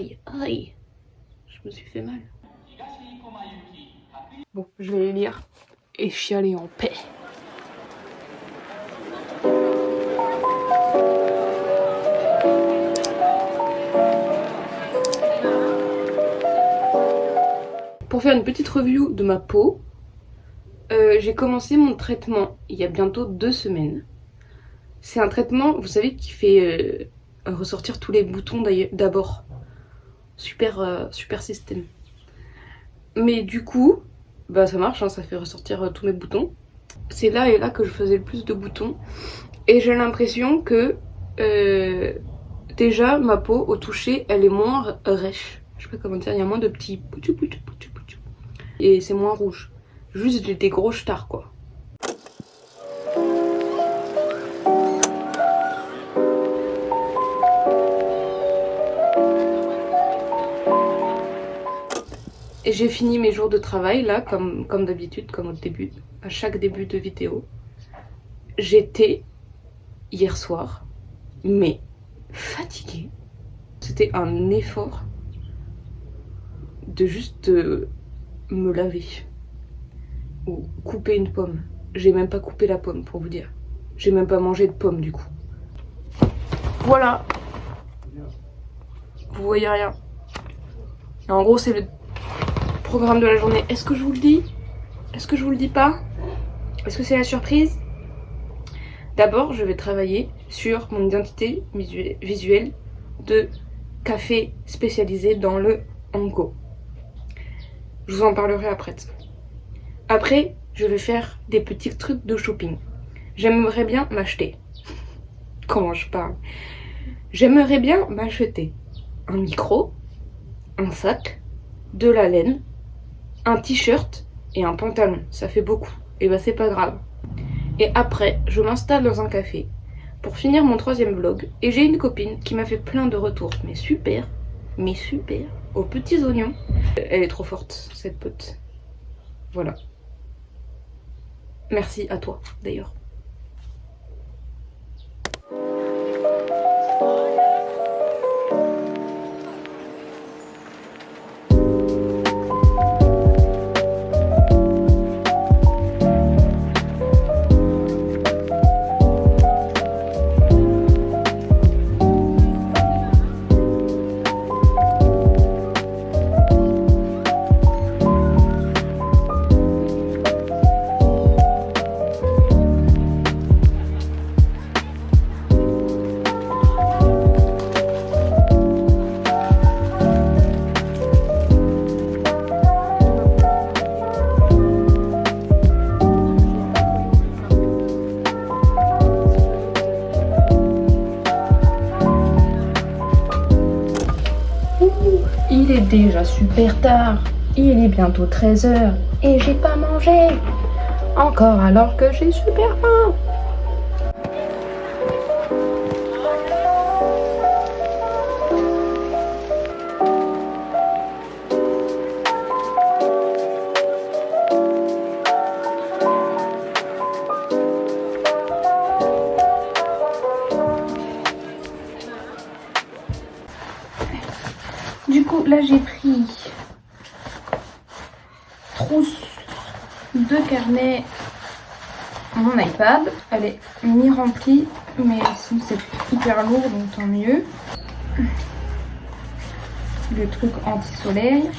Aïe, aïe. Je me suis fait mal. Bon, je vais les lire et chialer en paix. Pour faire une petite review de ma peau, j'ai commencé mon traitement il y a bientôt 2 semaines. C'est un traitement, vous savez, qui fait ressortir tous les boutons d'abord. Super système. Mais du coup, bah ça marche, hein, ça fait ressortir tous mes boutons. C'est là et là que je faisais le plus de boutons. Et j'ai l'impression que déjà ma peau au toucher, elle est moins rêche. Je sais pas comment dire, il y a moins de petits poutou. Et c'est moins rouge. Juste des gros stars quoi. Et j'ai fini mes jours de travail là, comme d'habitude, comme au début, à chaque début de vidéo. J'étais hier soir, mais fatiguée. C'était un effort de juste me laver ou couper une pomme. J'ai même pas coupé la pomme pour vous dire. J'ai même pas mangé de pomme du coup. Voilà. Vous voyez rien. Et en gros c'est le programme de la journée. Est-ce que je vous le dis? Est-ce que je vous le dis pas? Est-ce que c'est la surprise? D'abord, je vais travailler sur mon identité visuelle de café spécialisé dans le Anko. Je vous en parlerai après. Après, je vais faire des petits trucs de shopping. J'aimerais bien m'acheter. Comment je parle? J'aimerais bien m'acheter un micro, un sac, de la laine, un t-shirt et un pantalon. Ça fait beaucoup. Et bah c'est pas grave. Et après, je m'installe dans un café pour finir mon 3e vlog. Et j'ai une copine qui m'a fait plein de retours. Mais super, aux petits oignons. Elle est trop forte, cette pote. Voilà. Merci à toi, d'ailleurs. Il est déjà super tard, il est bientôt 13h et j'ai pas mangé. Encore alors que j'ai super faim. Du coup, là j'ai pris trousse, 2 carnets, mon iPad. Elle est mi-remplie, mais sinon c'est hyper lourd, donc tant mieux. Le truc anti-soleil.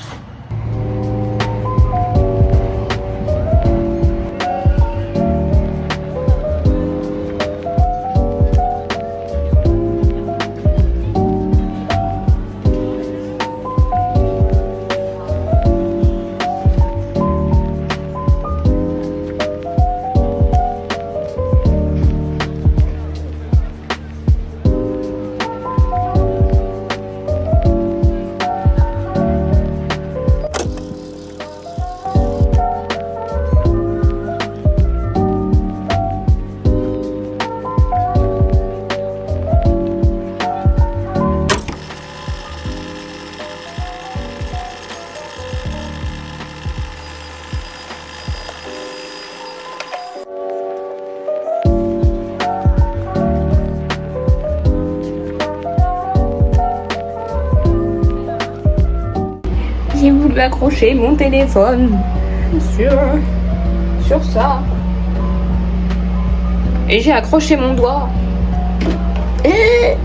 j'ai voulu accrocher mon téléphone sur ça. Et j'ai accroché mon doigt. Et...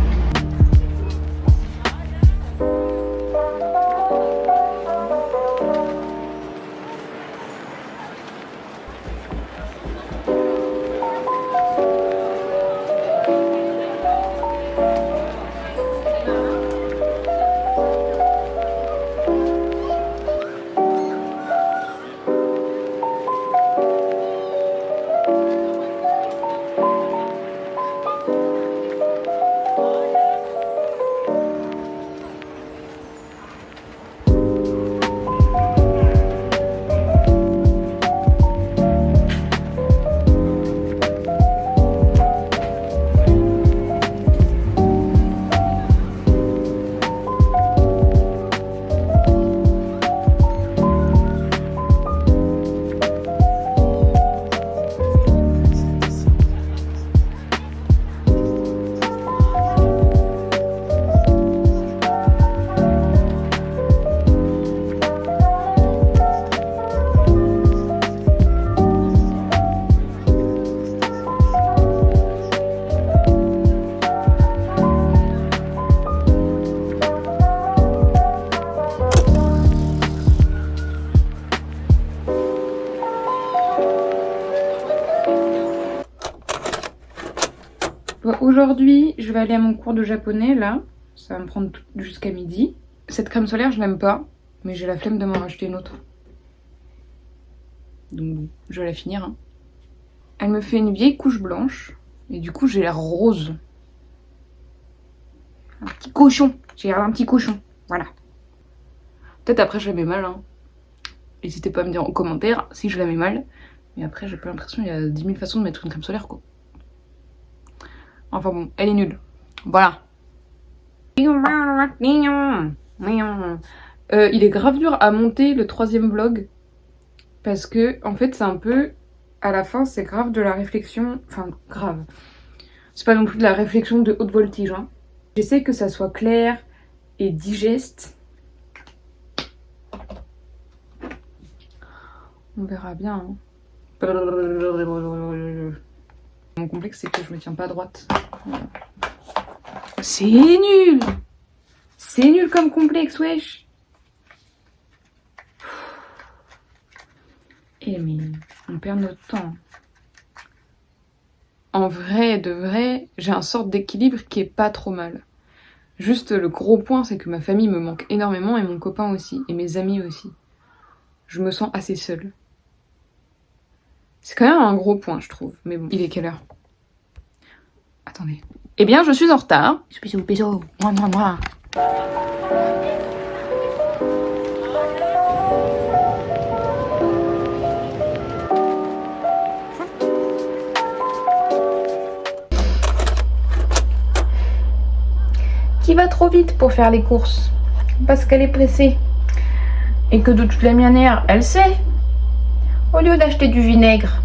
Aujourd'hui, je vais aller à mon cours de japonais, là. Ça va me prendre jusqu'à midi. Cette crème solaire, je l'aime pas, mais j'ai la flemme de m'en racheter une autre. Donc, je vais la finir. Hein. Elle me fait une vieille couche blanche, et du coup, j'ai l'air rose. Un petit cochon. J'ai l'air d'un petit cochon. Voilà. Peut-être après, je la mets mal. Hein. N'hésitez pas à me dire en commentaire si je la mets mal. Mais après, j'ai pas l'impression qu'il y a 10 000 façons de mettre une crème solaire, quoi. Enfin bon, elle est nulle. Voilà. Il est grave dur à monter le 3e vlog. Parce que, en fait, c'est un peu... À la fin, c'est grave de la réflexion... Enfin, grave. C'est pas non plus de la réflexion de haute voltige. Hein. J'essaie que ça soit clair et digeste. On verra bien. Hein. Mon complexe, c'est que je me tiens pas droite. Voilà. C'est nul! C'est nul comme complexe, wesh! Eh mais on perd notre temps. En vrai, de vrai, j'ai un sorte d'équilibre qui est pas trop mal. Juste le gros point, c'est que ma famille me manque énormément et mon copain aussi, et mes amis aussi. Je me sens assez seule. C'est quand même un gros point, je trouve. Mais bon, il est quelle heure? Attendez. Eh bien, je suis en retard. Bisous, bisous. Moi, moi, moi. Qui va trop vite pour faire les courses parce qu'elle est pressée et que de toute la manière, elle sait. Au lieu d'acheter du vinaigre,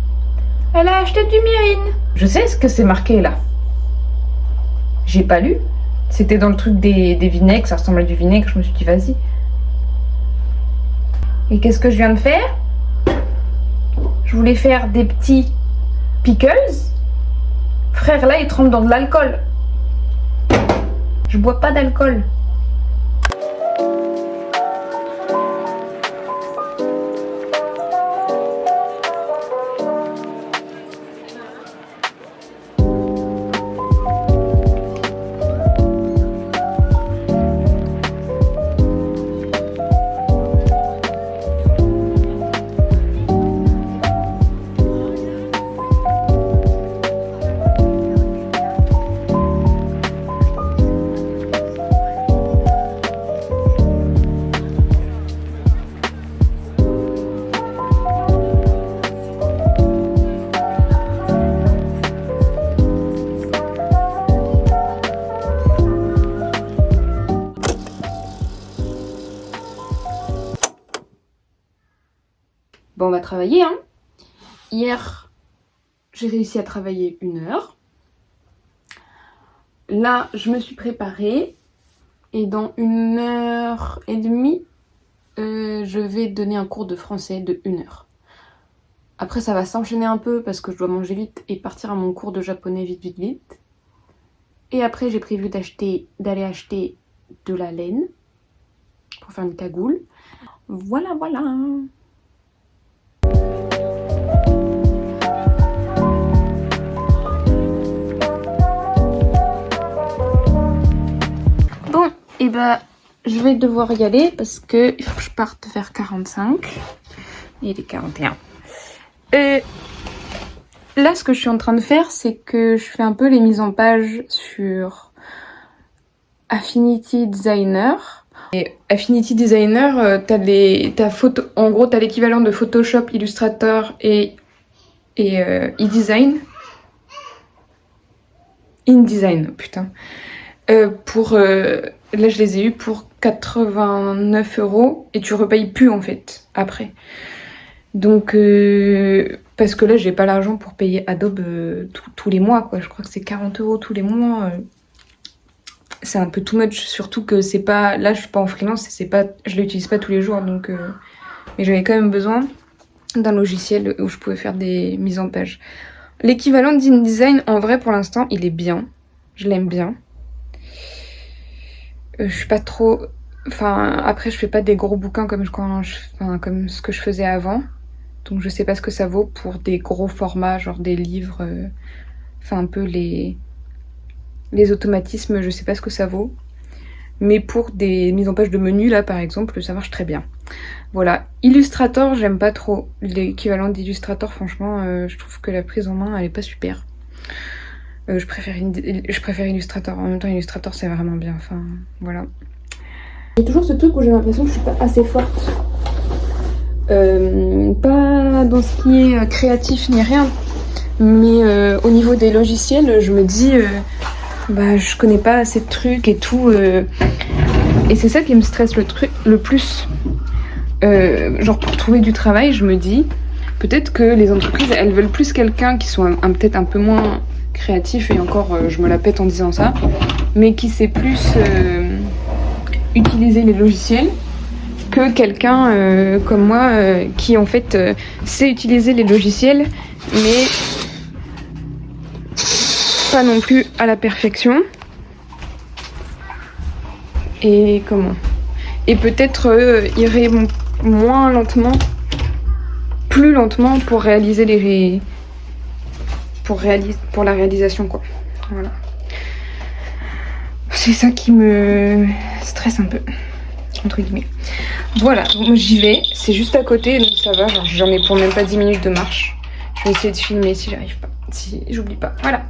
elle a acheté du myrrhine. Je sais ce que c'est marqué là. J'ai pas lu. C'était dans le truc des vinaigres, ça ressemble à du vinaigre. Je me suis dit, vas-y. Et qu'est-ce que je viens de faire? Je voulais faire des petits pickles. Frère, là, il trempe dans de l'alcool. Je bois pas d'alcool. Bon, on va travailler, hein. Hier, j'ai réussi à travailler 1 heure. Là, je me suis préparée. Et dans 1h30, je vais donner un cours de français de 1 heure. Après ça va s'enchaîner un peu parce que je dois manger vite et partir à mon cours de japonais vite. Et après j'ai prévu d'aller acheter de la laine pour faire une cagoule. Voilà. Bon, et bah je vais devoir y aller parce que il faut que je parte vers 45. Il est 41. Là, ce que je suis en train de faire, c'est que je fais un peu les mises en page sur Affinity Designer. Et Affinity Designer, en gros, t'as l'équivalent de Photoshop, Illustrator et InDesign. InDesign, putain. Là, je les ai eus pour 89 € et tu repayes plus en fait après. Donc, parce que là, j'ai pas l'argent pour payer Adobe tous les mois, quoi. Je crois que c'est 40 € tous les mois. C'est un peu too much, surtout que c'est pas. Là, je suis pas en freelance, je l'utilise pas tous les jours, donc. Mais j'avais quand même besoin d'un logiciel où je pouvais faire des mises en page. L'équivalent d'InDesign, en vrai, pour l'instant, il est bien. Je l'aime bien. Je suis pas trop. Enfin, après, je fais pas des gros bouquins comme ce que je faisais avant. Donc je sais pas ce que ça vaut pour des gros formats, genre des livres, un peu les automatismes, je sais pas ce que ça vaut. Mais pour des mises en page de menus, là par exemple, ça marche très bien. Voilà. Illustrator, j'aime pas trop. L'équivalent d'Illustrator, franchement, je trouve que la prise en main, elle est pas super. Je préfère Illustrator. En même temps, Illustrator, c'est vraiment bien. Enfin, voilà. J'ai toujours ce truc où j'ai l'impression que je suis pas assez forte. Pas dans ce qui est créatif ni rien, mais au niveau des logiciels, je me dis je connais pas assez de trucs et tout, et c'est ça qui me stresse le plus. Genre pour trouver du travail, je me dis peut-être que les entreprises elles veulent plus quelqu'un qui soit peut-être un peu moins créatif, et encore je me la pète en disant ça, mais qui sait plus utiliser les logiciels que quelqu'un comme moi qui en fait sait utiliser les logiciels mais pas non plus à la perfection, et peut-être irait moins lentement, plus lentement pour réaliser pour la réalisation, quoi. Voilà, c'est ça qui me stresse un peu, entre guillemets. Voilà, donc j'y vais, c'est juste à côté, donc ça va, j'en ai pour même pas 10 minutes de marche. Je vais essayer de filmer si j'arrive pas, si j'oublie pas. Voilà.